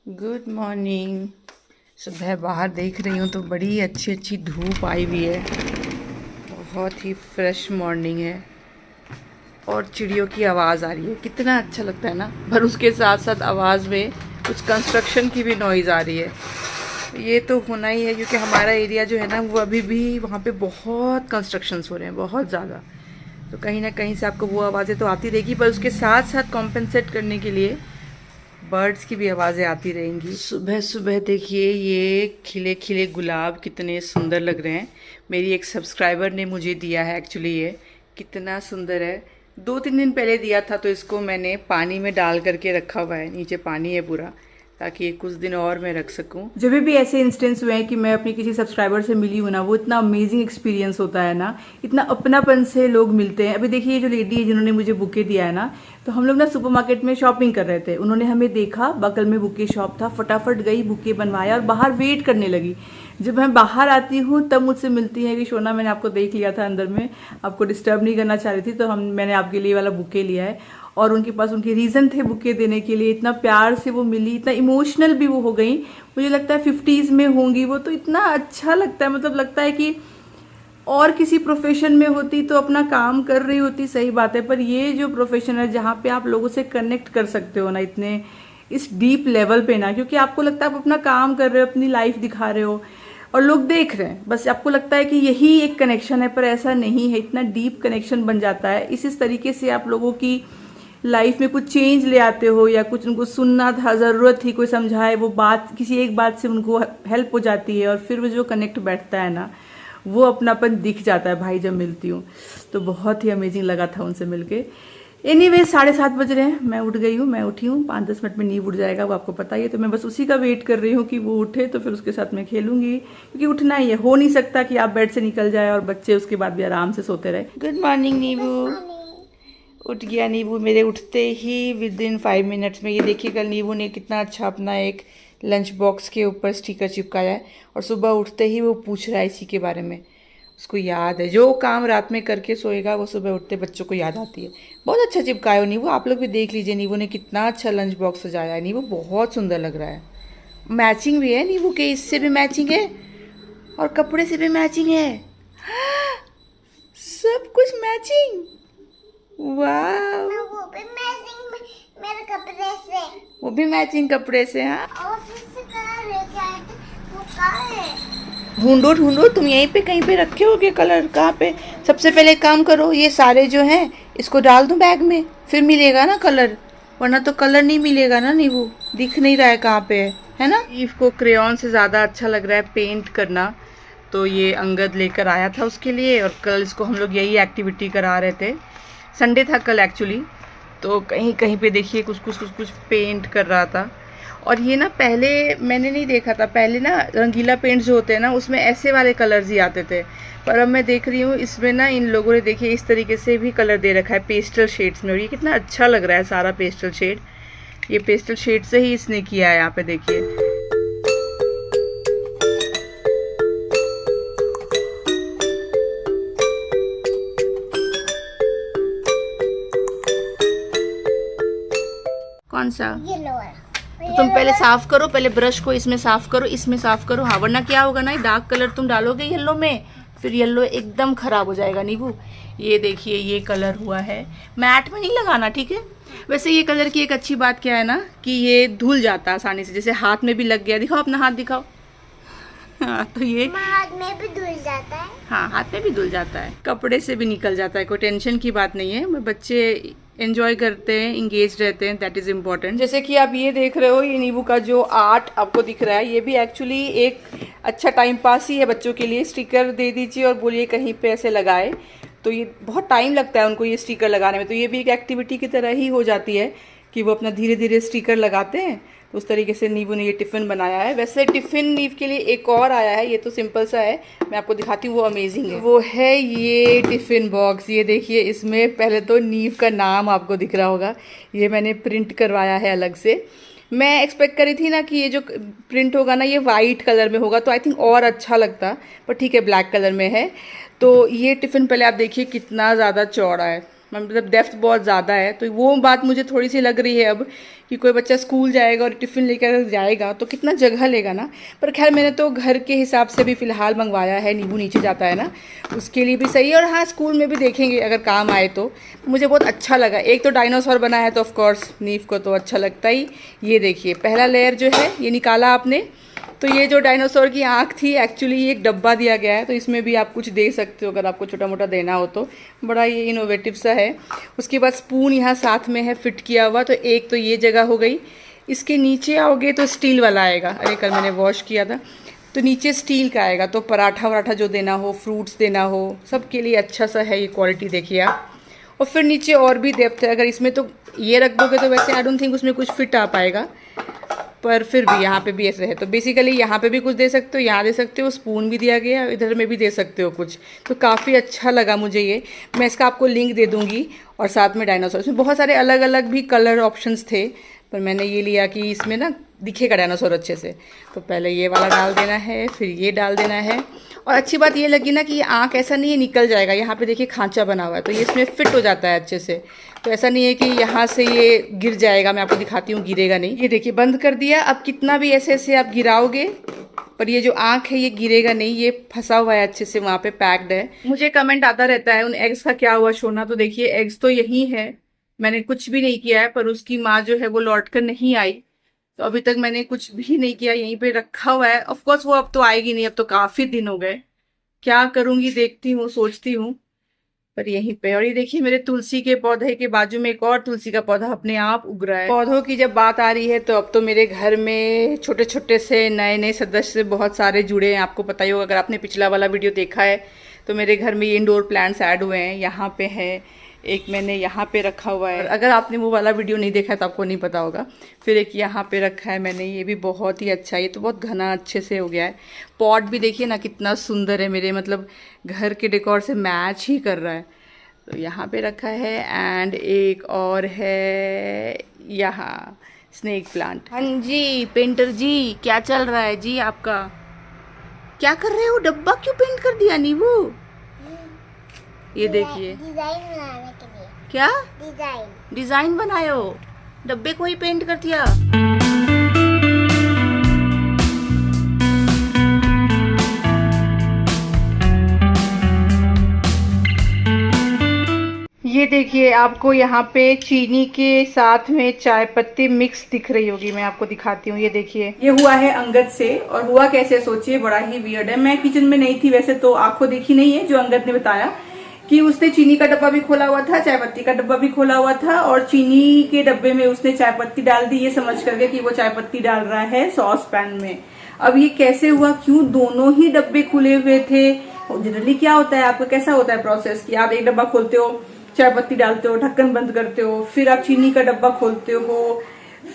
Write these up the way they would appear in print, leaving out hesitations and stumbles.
Good morning. सुबह बाहर देख रही हूँ तो बड़ी अच्छी अच्छी धूप आई हुई है। बहुत ही फ्रेश मॉर्निंग है और चिड़ियों की आवाज़ आ रही है। कितना अच्छा लगता है ना। पर उसके साथ साथ आवाज़ में कुछ कंस्ट्रक्शन की भी नॉइज़ आ रही है। ये तो होना ही है क्योंकि हमारा एरिया जो है ना वो अभी भी वहाँ पे बहुत कंस्ट्रक्शंस हो रहे हैं, बहुत ज़्यादा। तो कहीं ना कहीं से आपको वो आवाज़ें तो आती रहेगी, पर उसके साथ साथ कॉम्पेंसेट करने के लिए बर्ड्स की भी आवाज़ें आती रहेंगी। सुबह सुबह देखिए ये खिले खिले गुलाब कितने सुंदर लग रहे हैं। मेरी एक सब्सक्राइबर ने मुझे दिया है एक्चुअली। ये कितना सुंदर है। 2-3 दिन पहले दिया था तो इसको मैंने पानी में डाल करके रखा हुआ है। नीचे पानी है पूरा, ताकि कुछ दिन और मैं रख सकूं। जब भी ऐसे इंस्टेंस हुए हैं कि मैं अपनी किसी सब्सक्राइबर से मिली हूँ ना, वो इतना अमेजिंग एक्सपीरियंस होता है ना, इतना अपनापन से लोग मिलते हैं। अभी देखिए ये जो लेडी है जिन्होंने मुझे बुके दिया है ना, तो हम लोग ना सुपरमार्केट में शॉपिंग कर रहे थे। उन्होंने हमें देखा, बगल में बुके शॉप था, फटाफट गई, बुके बनवाया और बाहर वेट करने लगी। जब मैं बाहर आती हूँ तब मुझसे मिलती है कि शोना मैंने आपको देख लिया था अंदर में, आपको डिस्टर्ब नहीं करना चाह रही थी, तो मैंने आपके लिए वाला बुके लिया है। और उनके पास उनके रीज़न थे बुके देने के लिए। इतना प्यार से वो मिली, इतना इमोशनल भी वो हो गई। मुझे लगता है 50s में होंगी वो, तो इतना अच्छा लगता है। मतलब लगता है कि और किसी प्रोफेशन में होती तो अपना काम कर रही होती, सही बात है, पर ये जो प्रोफेशन है जहाँ पे आप लोगों से कनेक्ट कर सकते हो ना इतने इस डीप लेवल पे ना, क्योंकि आपको लगता है आप अपना काम कर रहे हो, अपनी लाइफ दिखा रहे हो और लोग देख रहे हैं, बस आपको लगता है कि यही एक कनेक्शन है, पर ऐसा नहीं है। इतना डीप कनेक्शन बन जाता है। इस तरीके से आप लोगों की लाइफ में कुछ चेंज ले आते हो, या कुछ उनको सुनना था, ज़रूरत थी कोई समझाए, वो बात किसी एक बात से उनको हेल्प हो जाती है और फिर वो जो कनेक्ट बैठता है ना, वो अपनापन दिख जाता है भाई। जब मिलती हूँ तो बहुत ही अमेजिंग लगा था उनसे मिलके। एनीवे 7:30 बज रहे हैं, मैं उठ गई हूँ, मैं उठी हूँ। 5-10 मिनट में नींव उठ जाएगा, वो आपको पता ही है। तो मैं बस उसी का वेट कर रही हूँ कि वो उठे तो फिर उसके साथ मैं खेलूंगी, क्योंकि उठना ही है। हो नहीं सकता कि आप बेड से निकल जाए और बच्चे उसके बाद भी आराम से सोते रहे। गुड मॉर्निंग नीबू। उठ गया नीबू मेरे उठते ही विदिन 5 मिनट्स में। ये देखिए कल नीबू ने कितना अच्छा अपना एक लंच बॉक्स के ऊपर स्टिकर चिपकाया है, और सुबह उठते ही वो पूछ रहा है इसी के बारे में। उसको याद है, जो काम रात में करके सोएगा वो सुबह उठते बच्चों को याद आती है। बहुत अच्छा चिपकाया हो नीबू, आप लोग भी देख लीजिए। नीबू ने कितना अच्छा लंच बॉक्स सजाया है। नीबू बहुत सुंदर लग रहा है। मैचिंग भी है नीबू के, इससे भी मैचिंग है और कपड़े से भी मैचिंग है। सब कुछ मैचिंग। वाह, वो भी मैचिंग मेरे कपड़े से। वो भी मैचिंग कपड़े से। हाँ, और फिर से कलर लेके आए थे, वो कहाँ है? ढूंढो ढूंढो, तुम यहीं पे कहीं पे रखे होगे कलर। कहाँ पे? सबसे पहले एक काम करो, ये सारे जो हैं इसको डाल दो बैग में, फिर मिलेगा ना कलर, वरना तो कलर नहीं मिलेगा ना नीबू। दिख नहीं रहा है कहाँ पे है ना। ईव को क्रेयॉन से ज़्यादा अच्छा लग रहा है पेंट करना, तो ये अंगद लेकर आया था उसके लिए। और कल इसको हम लोग यही एक्टिविटी करा रहे थे। संडे था कल एक्चुअली, तो कहीं कहीं पे देखिए कुछ पेंट कर रहा था। और ये ना पहले मैंने नहीं देखा था, पहले ना रंगीला पेंट जो होते हैं ना उसमें ऐसे वाले कलर्स ही आते थे, पर अब मैं देख रही हूँ इसमें ना इन लोगों ने देखिए इस तरीके से भी कलर दे रखा है पेस्टल शेड्स में। और ये कितना अच्छा लग रहा है सारा पेस्टल शेड। ये पेस्टल शेड से ही इसने किया है। यहाँ पे देखिए कौन सा। येलो वाला। तो तुम पहले साफ करो, पहले ब्रश को इसमें साफ करो, इसमें साफ करो। हाँ, वरना क्या होगा ना, डार्क कलर तुम डालोगे येलो में, फिर येलो एकदम खराब हो जाएगा नीबू। ये देखिए ये कलर हुआ है, मैट में नहीं लगाना, ठीक है। वैसे ये कलर की एक अच्छी बात क्या है ना, कि ये धुल जाता है आसानी से। जैसे हाथ में भी लग गया, दिखाओ अपना हाथ दिखाओ। हाँ, तो ये हाथ में भी धुल जाता है। हाँ, हाथ में भी धुल जाता है, कपड़े से भी निकल जाता है, कोई टेंशन की बात नहीं है। बच्चे एंजॉय करते हैं, इंगेज रहते हैं, दैट इज इम्पोर्टेंट। जैसे कि आप ये देख रहे हो, ये नींबू का जो आर्ट आपको दिख रहा है, ये भी एक्चुअली एक अच्छा टाइम पास ही है बच्चों के लिए। स्टिकर दे दीजिए और बोलिए कहीं पे ऐसे लगाए, तो ये बहुत टाइम लगता है उनको ये स्टिकर लगाने में। तो ये भी एक एक्टिविटी की तरह ही हो जाती है कि वो अपना धीरे धीरे स्टिकर लगाते हैं। तो उस तरीके से नीबू ने ये टिफ़िन बनाया है। वैसे टिफ़िन नीव के लिए एक और आया है, ये तो सिंपल सा है, मैं आपको दिखाती हूँ, वो अमेजिंग है। वो है ये टिफ़िन बॉक्स। ये देखिए, इसमें पहले तो नीव का नाम आपको दिख रहा होगा, ये मैंने प्रिंट करवाया है अलग से। मैं एक्सपेक्ट करी थी ना कि ये जो प्रिंट होगा ना ये वाइट कलर में होगा, तो आई थिंक और अच्छा लगता, पर ठीक है ब्लैक कलर में है। तो ये टिफ़िन पहले आप देखिए कितना ज़्यादा चौड़ा है, मतलब डेप्थ बहुत ज़्यादा है, तो वो बात मुझे थोड़ी सी लग रही है अब कि कोई बच्चा स्कूल जाएगा और टिफ़िन लेकर जाएगा तो कितना जगह लेगा ना। पर खैर मैंने तो घर के हिसाब से भी फ़िलहाल मंगवाया है, नींबू नीचे जाता है ना, उसके लिए भी सही है। और हाँ, स्कूल में भी देखेंगे अगर काम आए तो। मुझे बहुत अच्छा लगा। एक तो डायनासोर बना है तो ऑफकोर्स नीव को तो अच्छा लगता ही। ये देखिए पहला लेयर जो है ये निकाला आपने, तो ये जो डायनासोर की आँख थी एक्चुअली ये एक डब्बा दिया गया है, तो इसमें भी आप कुछ दे सकते हो अगर आपको छोटा मोटा देना हो तो। बड़ा ये इनोवेटिव सा है। उसके बाद स्पून यहाँ साथ में है फिट किया हुआ, तो एक तो ये जगह हो गई। इसके नीचे आओगे तो स्टील वाला आएगा। अरे कल मैंने वॉश किया था, तो नीचे स्टील का आएगा, तो पराठा वराठा जो देना हो, फ्रूट्स देना हो, सब के लिए अच्छा सा है ये क्वालिटी, देखिए आप। और फिर नीचे और भी डेप्थ है। अगर इसमें तो ये रख दोगे तो वैसे आई डोंट थिंक उसमें कुछ फिट आ पाएगा, पर फिर भी यहाँ पे भी ऐसे है। तो बेसिकली यहाँ पे भी कुछ दे सकते हो, यहाँ दे सकते हो, स्पून भी दिया गया, इधर में भी दे सकते हो कुछ। तो काफ़ी अच्छा लगा मुझे ये। मैं इसका आपको लिंक दे दूँगी, और साथ में डायनासोर। इसमें बहुत सारे अलग अलग भी कलर ऑप्शंस थे, पर मैंने ये लिया कि इसमें ना दिखेगा डायनासोर अच्छे से। तो पहले ये वाला डाल देना है, फिर ये डाल देना है। और अच्छी बात ये लगी ना कि ये आँख ऐसा नहीं है निकल जाएगा, यहाँ पे देखिए खांचा बना हुआ है, तो ये इसमें फिट हो जाता है अच्छे से। तो ऐसा नहीं है कि यहाँ से ये गिर जाएगा। मैं आपको दिखाती हूँ, गिरेगा नहीं। ये देखिए बंद कर दिया। अब कितना भी ऐसे ऐसे आप गिराओगे, पर ये जो आँख है ये गिरेगा नहीं, ये फंसा हुआ है अच्छे से, वहाँ पे पैक्ड है। मुझे कमेंट आता रहता है उन एग्स का क्या हुआ सोना। तो देखिए एग्स तो यही है, मैंने कुछ भी नहीं किया है, पर उसकी माँ जो है वो लौट कर नहीं आई, तो अभी तक मैंने कुछ भी नहीं किया, यहीं पे रखा हुआ है। ऑफकोर्स वो अब तो आएगी नहीं, अब तो काफ़ी दिन हो गए। क्या करूँगी देखती हूँ, सोचती हूँ, पर यहीं पे। और ये देखिए मेरे तुलसी के पौधे के बाजू में एक और तुलसी का पौधा अपने आप उग रहा है। पौधों की जब बात आ रही है तो अब तो मेरे घर में छोटे छोटे से नए नए सदस्य बहुत सारे जुड़े हैं। आपको पता ही होगा, अगर आपने पिछला वाला वीडियो देखा है तो मेरे घर में ये इंडोर प्लांट्स ऐड हुए हैं। यहाँ पे है एक, मैंने यहाँ पे रखा हुआ है। अगर आपने वो वाला वीडियो नहीं देखा है तो आपको नहीं पता होगा। फिर एक यहाँ पे रखा है मैंने, ये भी बहुत ही अच्छा है। ये तो बहुत घना अच्छे से हो गया है। पॉट भी देखिए ना कितना सुंदर है, मेरे मतलब घर के डेकोर से मैच ही कर रहा है। तो यहाँ पे रखा है। एंड एक और है यहाँ स्नेक प्लांट। हाँ जी पेंटर जी, क्या चल रहा है जी आपका? क्या कर रहे हो? डब्बा क्यों पेंट कर दिया नींबू? ये देखिए डिजाइन बनाने के लिए। क्या डिजाइन डिजाइन बनाए हो? डब्बे को ही पेंट कर दिया? ये देखिए आपको यहाँ पे चीनी के साथ में चाय पत्ती मिक्स दिख रही होगी, मैं आपको दिखाती हूँ। ये देखिए ये हुआ है अंगद से, और हुआ कैसे सोचिए, बड़ा ही वियर्ड है। मैं किचन में नहीं थी वैसे, तो आंखों देखी नहीं है। जो अंगद ने बताया कि उसने चीनी का डब्बा भी खोला हुआ था, चाय पत्ती का डब्बा भी खोला हुआ था, और चीनी के डब्बे में उसने चाय पत्ती डाल दी, ये समझ करके कि वो चाय पत्ती डाल रहा है सॉस पैन में। अब ये कैसे हुआ, क्यों दोनों ही डब्बे खुले हुए थे? जनरली क्या होता है, आपका कैसा होता है प्रोसेस कि आप एक डब्बा खोलते हो, चाय पत्ती डालते हो, ढक्कन बंद करते हो, फिर आप चीनी का डब्बा खोलते हो,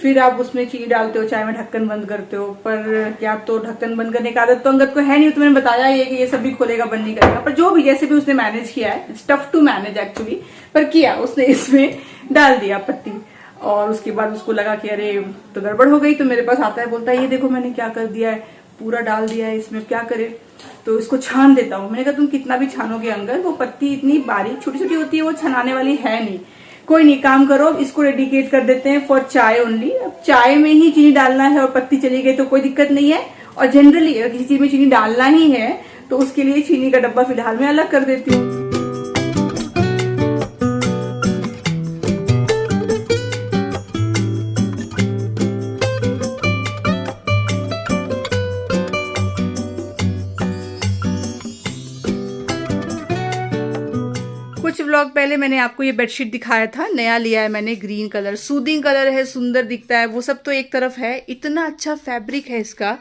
फिर आप उसमें चीनी डालते हो, चाय में ढक्कन बंद करते हो। पर क्या तो ढक्कन बंद करने का आदत तो अंगद को है नहीं, तो मैंने बताया ये कि ये सब भी खोलेगा बंद नहीं करेगा। पर जो भी जैसे भी उसने मैनेज किया है, it's tough to manage actually, पर किया उसने, इसमें डाल दिया पत्ती। और उसके बाद उसको लगा कि अरे तो गड़बड़ हो गई, तो मेरे पास आता है, बोलता है ये देखो मैंने क्या कर दिया है, पूरा डाल दिया है इसमें, क्या करे, तो इसको छान देता हूँ। मैंने कहा तुम कितना भी छानोगे अंगद, वो पत्ती इतनी बारीक छोटी छोटी होती है, वो छनाने वाली है नहीं। कोई नहीं, काम करो, इसको डेडिकेट कर देते हैं फॉर चाय ओनली। अब चाय में ही चीनी डालना है और पत्ती चली गई तो कोई दिक्कत नहीं है। और जनरली अगर किसी चीज में चीनी डालना ही है तो उसके लिए चीनी का डब्बा फिलहाल मैं अलग कर देती हूँ। कुछ व्लॉग पहले मैंने आपको ये बेडशीट दिखाया था, नया लिया है मैंने, ग्रीन कलर, सूदिंग कलर है, सुंदर दिखता है, वो सब तो एक तरफ है। इतना अच्छा फैब्रिक है इसका,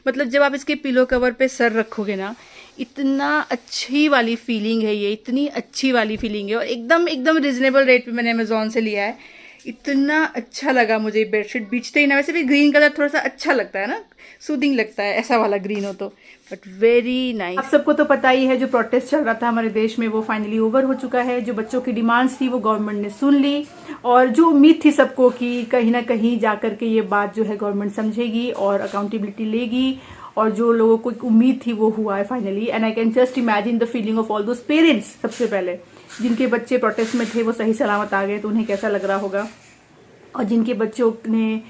मतलब जब आप इसके पिलो कवर पे सर रखोगे ना, इतना अच्छी वाली फीलिंग है ये, इतनी अच्छी वाली फीलिंग है। और एकदम एकदम रिजनेबल रेट पे मैंने अमेजोन से लिया है। इतना अच्छा लगा मुझे बेडशीट, बीचते ही ना। वैसे भी ग्रीन कलर थोड़ा सा अच्छा लगता है ना, सूदिंग लगता है ऐसा वाला ग्रीन हो तो, बट वेरी नाइस। आप सबको तो पता ही है जो प्रोटेस्ट चल रहा था हमारे देश में वो फाइनली ओवर हो चुका है। जो बच्चों की डिमांड्स थी वो गवर्नमेंट ने सुन ली, और जो उम्मीद थी सबको कि कहीं ना कहीं जाकर के ये बात जो है गवर्नमेंट समझेगी और अकाउंटेबिलिटी लेगी और जो लोगों को एक उम्मीद थी वो हुआ है finally. And I can just imagine the feeling of all those parents, सबसे पहले जिनके बच्चे प्रोटेस्ट में थे वो सही सलामत आ गए तो उन्हें कैसा लग रहा होगा, और जिनके बच्चों ने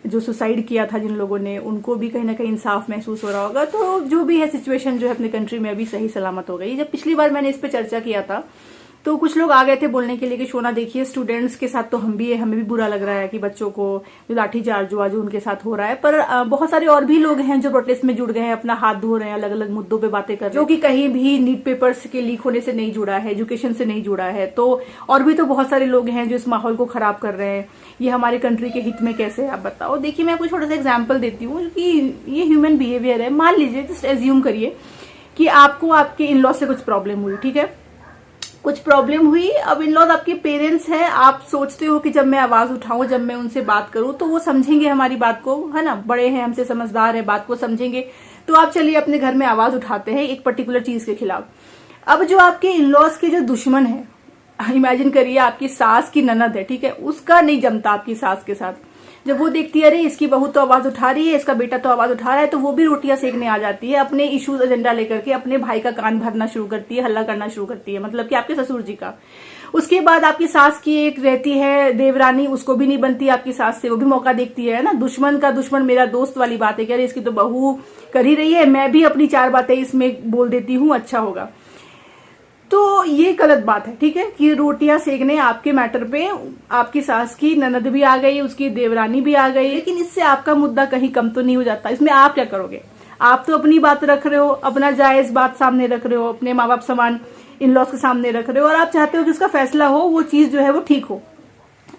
जो सुसाइड किया था जिन लोगों ने, उनको भी कहीं ना कहीं इंसाफ महसूस हो रहा होगा। तो जो भी है सिचुएशन जो है अपने कंट्री में अभी सही सलामत हो गई। जब पिछली बार मैंने इस पे चर्चा किया था तो कुछ लोग आ गए थे बोलने के लिए कि शोना देखिए स्टूडेंट्स के साथ तो हम भी है, हमें भी बुरा लग रहा है कि बच्चों को जो लाठीचार्ज हुआ जो उनके साथ हो रहा है, पर बहुत सारे और भी लोग हैं जो प्रोटेस्ट में जुड़ गए हैं, अपना हाथ धो रहे हैं, अलग अलग मुद्दों पे बातें कर रहे हैं, जो कि कहीं भी नीट पेपर्स के लीक होने से नहीं जुड़ा है, एजुकेशन से नहीं जुड़ा है। तो और भी तो बहुत सारे लोग हैं जो इस माहौल को खराब कर रहे हैं। ये हमारे कंट्री के हित में कैसे है आप बताओ। देखिए मैं आपको छोटा सा एग्जाम्पल देती हूँ कि ये ह्यूमन बिहेवियर है। मान लीजिए, जस्ट एज्यूम करिए कि आपको आपके इन लॉ से कुछ प्रॉब्लम हुई, ठीक है, कुछ प्रॉब्लम हुई। अब इन लॉज आपके पेरेंट्स हैं, आप सोचते हो कि जब मैं आवाज उठाऊं, जब मैं उनसे बात करूं तो वो समझेंगे हमारी बात को, है ना, बड़े हैं हमसे, समझदार है, बात को समझेंगे। तो आप चलिए अपने घर में आवाज उठाते हैं एक पर्टिकुलर चीज के खिलाफ। अब जो आपके इन लॉज के जो दुश्मन है, इमेजिन करिए आपकी सास की ननद है, ठीक है, उसका नहीं जमता आपकी सास के साथ। जब वो देखती है अरे इसकी बहू तो आवाज उठा रही है, इसका बेटा तो आवाज उठा रहा है, तो वो भी रोटियां सेकने आ जाती है, अपने इश्यूज एजेंडा लेकर के अपने भाई का कान भरना शुरू करती है, हल्ला करना शुरू करती है, मतलब कि आपके ससुर जी का। उसके बाद आपकी सास की एक रहती है देवरानी, उसको भी नहीं बनती आपकी सास से, वो भी मौका देखती है ना, दुश्मन का दुश्मन मेरा दोस्त वाली बात है कि अरे इसकी तो बहू कर ही रही है, मैं भी अपनी 4 बातें इसमें बोल देती हूँ, अच्छा होगा। तो ये गलत बात है, ठीक है, कि रोटियां सेकने आपके मैटर पे आपकी सास की ननद भी आ गई, उसकी देवरानी भी आ गई, लेकिन इससे आपका मुद्दा कहीं कम तो नहीं हो जाता। इसमें आप क्या करोगे? आप तो अपनी बात रख रहे हो, अपना जायज बात सामने रख रहे हो, अपने माँ बाप समान इन लॉज के सामने रख रहे हो, और आप चाहते हो कि उसका फैसला हो, वो चीज जो है वो ठीक हो।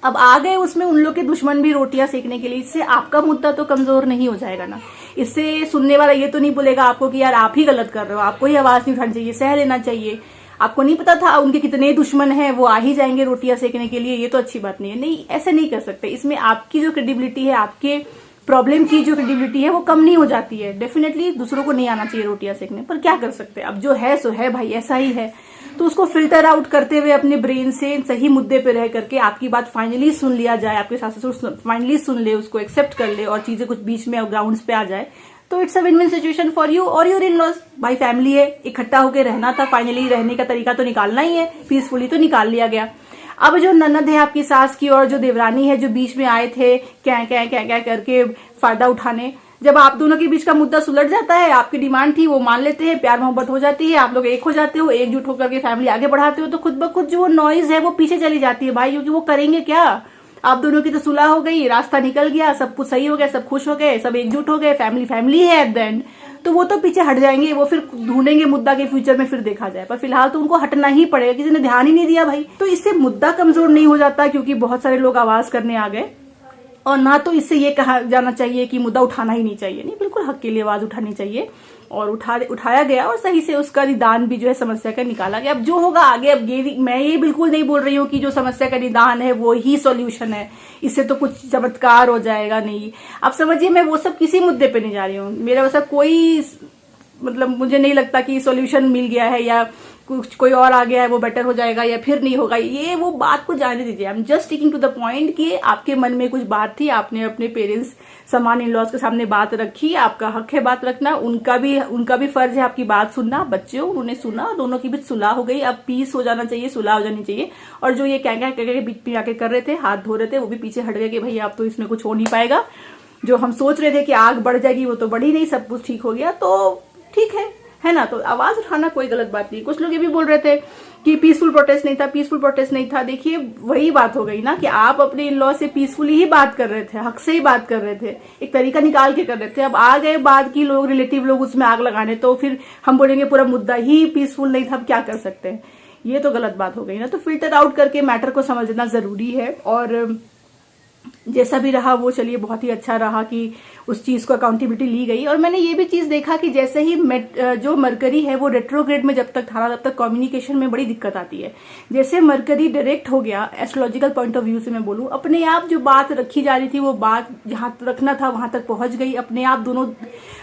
अब आ गए उसमें उन लोग के दुश्मन भी रोटियां सेकने के लिए, इससे आपका मुद्दा तो कमजोर नहीं हो जाएगा ना। इससे सुनने वाला ये तो नहीं बोलेगा आपको कि यार आप ही गलत कर रहे हो, आपको ही आवाज नहीं उठानी चाहिए, सह लेना चाहिए, आपको नहीं पता था उनके कितने दुश्मन हैं, वो आ ही जाएंगे रोटियां सेकने के लिए, ये तो अच्छी बात नहीं है। नहीं, ऐसे नहीं कर सकते। इसमें आपकी जो क्रेडिबिलिटी है, आपके प्रॉब्लम की जो क्रेडिबिलिटी है वो कम नहीं हो जाती है। डेफिनेटली दूसरों को नहीं आना चाहिए रोटियां सेकने, पर क्या कर सकते हैं, अब जो है सो है भाई, ऐसा ही है। तो उसको फिल्टर आउट करते हुए अपने ब्रेन से सही मुद्दे पे रह करके आपकी बात फाइनली सुन लिया जाए, आपके सास ससुर फाइनली सुन ले, उसको एक्सेप्ट कर ले, और चीजें कुछ बीच में ग्राउंड्स पे आ जाए, तो it's a win win situation for you और योर इन लॉज। भाई फैमिली है, इकट्ठा होकर रहना था, फाइनली रहने का तरीका तो निकालना ही है, पीसफुली तो निकाल लिया गया। अब जो ननद है आपकी सास की और जो देवरानी है जो बीच में आए थे क्या क्या क्या क्या करके फायदा उठाने, जब आप दोनों के बीच का मुद्दा सुलझ जाता है, आपकी डिमांड थी वो मान लेते हैं, प्यार मोहब्बत हो जाती है, आप लोग एक हो जाते हो, एकजुट होकर के फैमिली आगे बढ़ाते हो, तो खुद ब खुद जो नॉइज है वो पीछे चली जाती है भाई, क्योंकि वो करेंगे क्या, आप दोनों की तो सुलह हो गई, रास्ता निकल गया, सब कुछ सही हो गया, सब खुश हो गए, सब एकजुट हो गए, फैमिली फैमिली है एट द एंड। तो वो तो पीछे हट जाएंगे, वो फिर ढूंढेंगे मुद्दा के फ्यूचर में, फिर देखा जाए, पर फिलहाल तो उनको हटना ही पड़ेगा, किसी ने ध्यान ही नहीं दिया भाई। तो इससे मुद्दा कमजोर नहीं हो जाता, क्योंकि बहुत सारे लोग आवाज करने आ गए, और ना तो इससे ये कहा जाना चाहिए कि मुद्दा उठाना ही नहीं चाहिए, नहीं, बिल्कुल हक के लिए आवाज उठानी चाहिए, और उठाया गया, और सही से उसका निदान भी जो है समस्या का निकाला गया। अब जो होगा आगे, अब ये मैं ये बिल्कुल नहीं बोल रही हूँ कि जो समस्या का निदान है वो ही सॉल्यूशन है, इससे तो कुछ चमत्कार हो जाएगा, नहीं। आप समझिए, मैं वो सब किसी मुद्दे पे नहीं जा रही हूँ, मेरा वैसा कोई मतलब मुझे नहीं लगता कि सॉल्यूशन मिल गया है या कुछ कोई और आ गया है वो बेटर हो जाएगा या फिर नहीं होगा, ये वो बात को जाने दीजिए। I am just taking to the point कि आपके मन में कुछ बात थी, आपने अपने पेरेंट्स समान इन लॉज के सामने बात रखी, आपका हक है बात रखना, उनका भी फर्ज है आपकी बात सुनना। बच्चे हो, उन्होंने सुना, दोनों की भी सुलह हो गई, अब पीस हो जाना चाहिए, सुलह हो जानी चाहिए। और जो ये क्या क्या के बीच में आके कर रहे थे, हाथ धो रहे थे, वो भी पीछे हट गए कि भाई अब तो इसमें कुछ हो नहीं पाएगा, जो हम सोच रहे थे कि आग बढ़ जाएगी वो तो बढ़ी नहीं, सब कुछ ठीक हो गया, तो ठीक है ना। तो आवाज उठाना कोई गलत बात नहीं। कुछ लोग ये भी बोल रहे थे कि पीसफुल प्रोटेस्ट नहीं था, पीसफुल प्रोटेस्ट नहीं था। देखिए वही बात हो गई ना कि आप अपने इन लॉ से पीसफुली ही बात कर रहे थे, हक से ही बात कर रहे थे, एक तरीका निकाल के कर रहे थे। अब आ गए बाद की लोग, रिलेटिव लोग उसमें आग लगाने, तो फिर हम बोलेंगे पूरा मुद्दा ही पीसफुल नहीं था, अब क्या कर सकते हैं, ये तो गलत बात हो गई ना। तो फिल्टर आउट करके मैटर को समझना जरूरी है, और जैसा भी रहा वो चलिए बहुत ही अच्छा रहा कि उस चीज को अकाउंटेबिलिटी ली गई। और मैंने ये भी चीज देखा कि जैसे ही जो मरकरी है वो रेट्रोग्रेड में जब तक था तब तक कम्युनिकेशन में बड़ी दिक्कत आती है। जैसे मरकरी डायरेक्ट हो गया, एस्ट्रोलॉजिकल पॉइंट ऑफ व्यू से मैं बोलूं, अपने आप जो बात रखी जा रही थी वो बात जहां रखना था वहां तक पहुंच गई, अपने आप दोनों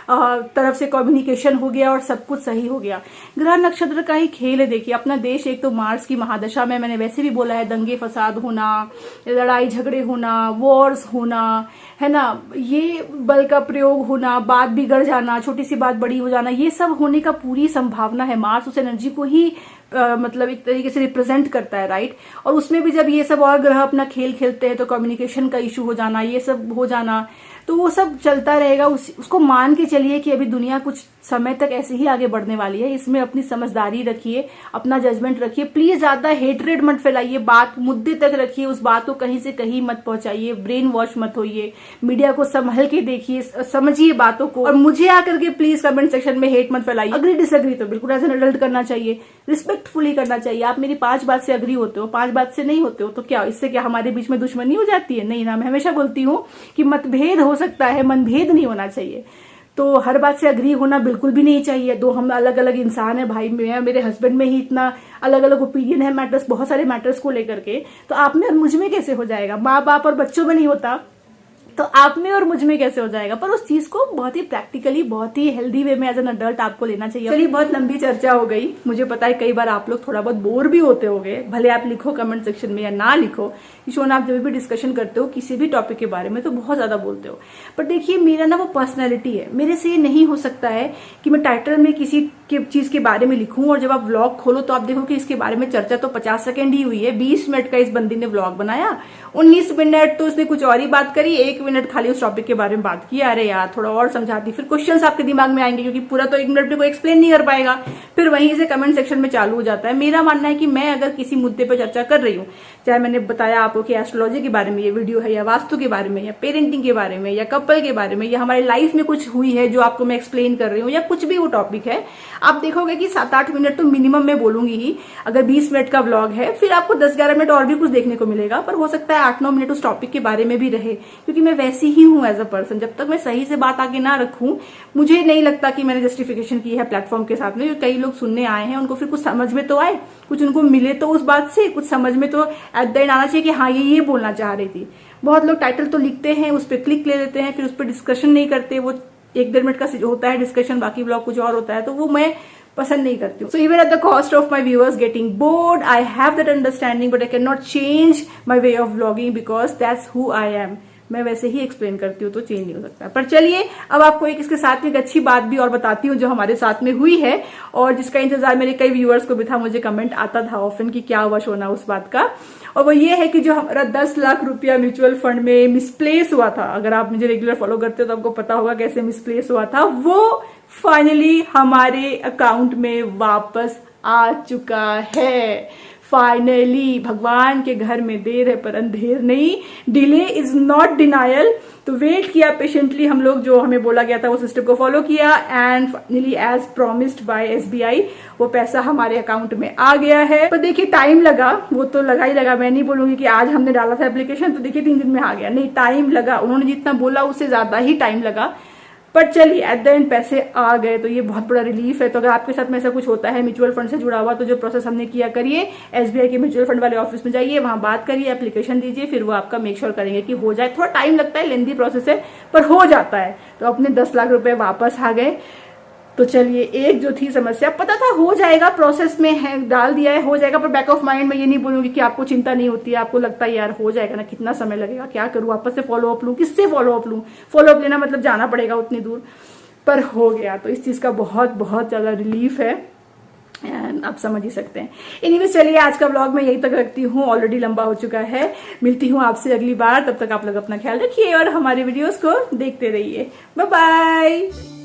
तरफ से कम्युनिकेशन हो गया और सब कुछ सही हो गया। ग्रह नक्षत्र का ही खेल है। देखिए अपना देश एक तो मार्स की महादशा में, मैंने वैसे भी बोला है, दंगे फसाद होना, लड़ाई झगड़े होना, वॉर्स होना, है ना, ये बल का प्रयोग होना, बात बिगड़ जाना, छोटी सी बात बड़ी हो जाना, ये सब होने का पूरी संभावना है। मार्स उस एनर्जी को ही मतलब एक तरीके से रिप्रेजेंट करता है, राइट। और उसमें भी जब ये सब और ग्रह अपना खेल खेलते हैं तो कम्युनिकेशन का इशू हो जाना, ये सब हो जाना, तो वो सब चलता रहेगा। उसको मान के चलिए कि अभी दुनिया कुछ समय तक ऐसे ही आगे बढ़ने वाली है। इसमें अपनी समझदारी रखिए, अपना जजमेंट रखिए, प्लीज ज्यादा हेटरेड मत फैलाइए, बात मुद्दे तक रखिए, उस बात को कहीं से कहीं मत पहुंचाइए, ब्रेन वॉश मत होइए, मीडिया को संभल के देखिए, समझिए बातों को। और मुझे आकर के प्लीज कमेंट सेक्शन में हेट मत फैलाइए। अग्री डिसएग्री तो बिल्कुल एज एन एडल्ट करना चाहिए, रिस्पेक्टफुली करना चाहिए। आप मेरी 5 बात से अग्री होते हो, 5 बात से नहीं होते हो, तो क्या इससे क्या हमारे बीच में दुश्मनी हो जाती है? नहीं ना। मैं हमेशा बोलती हूँ कि मतभेद हो सकता है, मनभेद नहीं होना चाहिए। तो हर बात से अग्री होना बिल्कुल भी नहीं चाहिए। दो हम अलग अलग इंसान है भाई, मैं मेरे हस्बैंड में ही इतना अलग अलग ओपिनियन है मैटर्स, बहुत सारे मैटर्स को लेकर के, तो आप में और मुझ में कैसे हो जाएगा? माँ बाप और बच्चों में नहीं होता तो आप में और मुझ में कैसे हो जाएगा? पर उस चीज को बहुत ही प्रैक्टिकली, बहुत ही हेल्दी वे में एज एन अडल्ट आपको लेना चाहिए। चलिए, बहुत लंबी चर्चा हो गई। मुझे पता है कई बार आप लोग थोड़ा बहुत बोर भी होते होंगे, भले आप लिखो कमेंट सेक्शन में या ना लिखो। शोन, आप जब भी डिस्कशन करते हो किसी भी टॉपिक के बारे में तो बहुत ज्यादा बोलते हो, पर देखिए मेरा ना वो पर्सनैलिटी है, मेरे से ये नहीं हो सकता है कि मैं टाइटल में किसी के चीज के बारे में लिखूं और जब आप व्लॉग खोलो तो आप देखो कि इसके बारे में चर्चा तो 50 सेकंड ही हुई है। 20 मिनट का इस बंदी ने व्लॉग बनाया, 19 मिनट तो उसने कुछ और ही बात करी, 1 मिनट खाली उस टॉपिक के बारे में बात की। अरे यार, थोड़ा और समझाती, फिर क्वेश्चंस आपके दिमाग में आएंगे क्योंकि पूरा तो 1 मिनट में कोई एक्सप्लेन नहीं कर पाएगा। फिर वहीं से कमेंट सेक्शन में चालू हो जाता है। मेरा मानना है कि मैं अगर किसी मुद्दे पर चर्चा कर रही हूँ, चाहे मैंने बताया आपको कि एस्ट्रोलॉजी के बारे में ये वीडियो है, या वास्तु के बारे में, या पेरेंटिंग के बारे में, या कपल के बारे में, या हमारी लाइफ में कुछ हुई है जो आपको मैं एक्सप्लेन कर रही हूँ, या कुछ भी वो टॉपिक है, आप देखोगे कि 7-8 मिनट तो मिनिमम मैं बोलूंगी ही। अगर 20 मिनट का व्लॉग है, फिर आपको 10-11 मिनट और भी कुछ देखने को मिलेगा, पर हो सकता है 8-9 मिनट उस टॉपिक के बारे में भी रहे, क्योंकि मैं वैसी ही हूं एज अ पर्सन। जब तक मैं सही से बात आगे ना रखूं, मुझे नहीं लगता कि मैंने जस्टिफिकेशन की है प्लेटफॉर्म के साथ में। कई लोग सुनने आए हैं, उनको फिर कुछ समझ में तो आए, कुछ उनको मिले तो उस बात से, कुछ समझ में तो एट द एंड आना चाहिए कि हाँ ये बोलना चाह रही थी। बहुत लोग टाइटल तो लिखते हैं, उस पर क्लिक ले लेते हैं, फिर उस पर डिस्कशन नहीं करते। वो 1-1.5 मिनट का होता है डिस्कशन, बाकी ब्लॉग कुछ और होता है, तो वो मैं पसंद नहीं करती हूँ। So even at the cost of my viewers getting bored, I have that understanding, but I cannot change my way of vlogging because that's who I am. मैं वैसे ही एक्सप्लेन करती हूँ तो चेंज नहीं हो सकता। पर चलिए, अब आपको इसके साथ में एक अच्छी बात भी और बताती हूँ जो हमारे साथ में हुई है और जिसका इंतजार मेरे कई व्यूअर्स को भी था। मुझे कमेंट आता था ऑफन कि क्या हुआ शोना उस बात का, और वो ये है कि जो हमारा 10 लाख रुपया म्यूचुअल फंड में मिसप्लेस हुआ था, अगर आप मुझे रेगुलर फॉलो करते हो तो आपको पता होगा कैसे मिसप्लेस हुआ था, वो फाइनली हमारे अकाउंट में वापस आ चुका है। फाइनली, भगवान के घर में देर है पर अंधेर नहीं, डिले इज नॉट डिनायल। तो वेट किया पेशेंटली हम लोग, जो हमें बोला गया था वो सिस्टम को फॉलो किया, and finally as promised by SBI वो पैसा हमारे अकाउंट में आ गया है। पर देखिए टाइम लगा, वो तो लगा ही लगा। मैं नहीं बोलूंगी कि आज हमने डाला था एप्लीकेशन तो देखिए 3 दिन में आ गया, नहीं, टाइम लगा। उन्होंने जितना बोला उससे ज्यादा ही टाइम लगा, पर चलिए एट द एंड पैसे आ गए, तो ये बहुत बड़ा रिलीफ है। तो अगर आपके साथ में ऐसा कुछ होता है म्यूचुअल फंड से जुड़ा हुआ, तो जो प्रोसेस हमने किया करिए, SBI के म्यूचुअल फंड वाले ऑफिस में जाइए, वहां बात करिए, एप्लीकेशन दीजिए, फिर वो आपका मेक श्योर करेंगे कि हो जाए। थोड़ा टाइम लगता है, लेंदी प्रोसेस है, पर हो जाता है। तो अपने 10 लाख रुपए वापस आ गए। तो चलिए, एक जो थी समस्या, पता था हो जाएगा, प्रोसेस में है, डाल दिया है, हो जाएगा, पर बैक ऑफ माइंड में ये नहीं बोलूंगी कि आपको चिंता नहीं होती है, आपको लगता है यार हो जाएगा ना, कितना समय लगेगा, क्या करूं, वापस से फॉलो अप लूं, किससे फॉलो अप लूं, फॉलो अप लेना मतलब जाना पड़ेगा उतनी दूर, पर हो गया। तो इस चीज का बहुत बहुत ज्यादा रिलीफ है, एंड आप समझ ही सकते हैं। एनीवेज, चलिए आज का व्लॉग मैं यहीं तक रखती हूँ, ऑलरेडी लंबा हो चुका है। मिलती हूँ आपसे अगली बार, तब तक आप लोग अपना ख्याल रखिए और हमारे वीडियोस को देखते रहिए। Bye bye.